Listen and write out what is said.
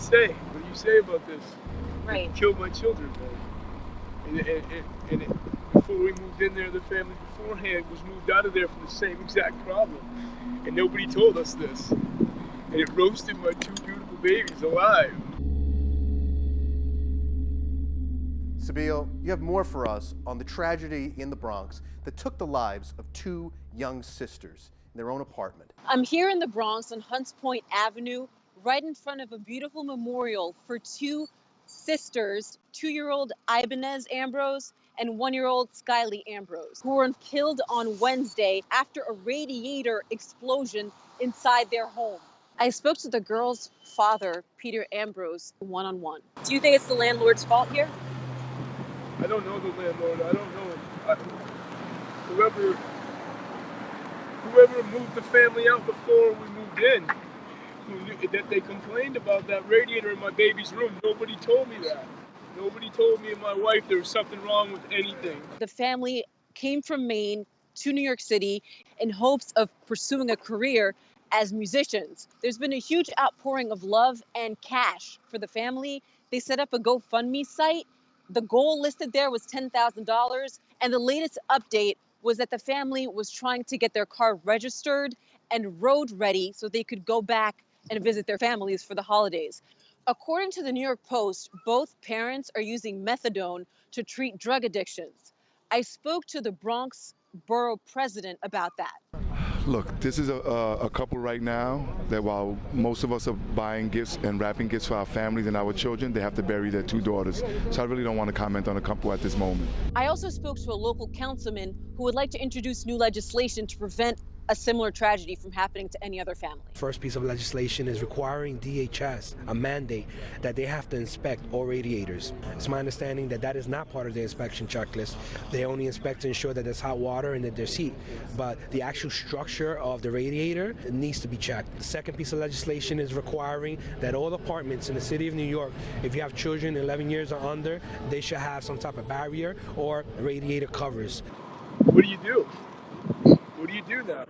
say? What do you say about this? Right. It killed my children, man. And before we moved in there, the family beforehand was moved out of there for the same exact problem. And nobody told us this. And it roasted my two beautiful babies alive. Sibile, you have more for us on the tragedy in the Bronx that took the lives of two young sisters in their own apartment. I'm here in the Bronx on Hunts Point Avenue, right in front of a beautiful memorial for two sisters, 2-year-old Ibanez Ambrose and 1-year-old Scylee Ambrose, who were killed on Wednesday after a radiator explosion inside their home. I spoke to the girls' father, Peter Ambrose, one-on-one. Do you think it's the landlord's fault here? I don't know the landlord. I don't know. Whoever moved the family out before we moved in, that they complained about that radiator in my baby's room. Nobody told me that. Nobody told me and my wife there was something wrong with anything. The family came from Maine to New York City in hopes of pursuing a career as musicians. There's been a huge outpouring of love and cash for the family. They set up a GoFundMe site. The goal listed there was $10,000. And the latest update was that the family was trying to get their car registered and road ready so they could go back and visit their families for the holidays. According to the New York Post, both parents are using methadone to treat drug addictions. I spoke to the Bronx borough president about that. Look, this is a couple right now that while most of us are buying gifts and wrapping gifts for our families and our children, they have to bury their two daughters. So I really don't want to comment on a couple at this moment. I also spoke to a local councilman who would like to introduce new legislation to prevent a similar tragedy from happening to any other family. First piece of legislation is requiring DHS a mandate that they have to inspect all radiators. It's my understanding that that is not part of the inspection checklist. They only inspect to ensure that there's hot water and that there's heat, but the actual structure of the radiator needs to be checked. The second piece of legislation is requiring that all apartments in the city of New York, if you have children 11 years or under, they should have some type of barrier or radiator covers. What do you do? What do you do now?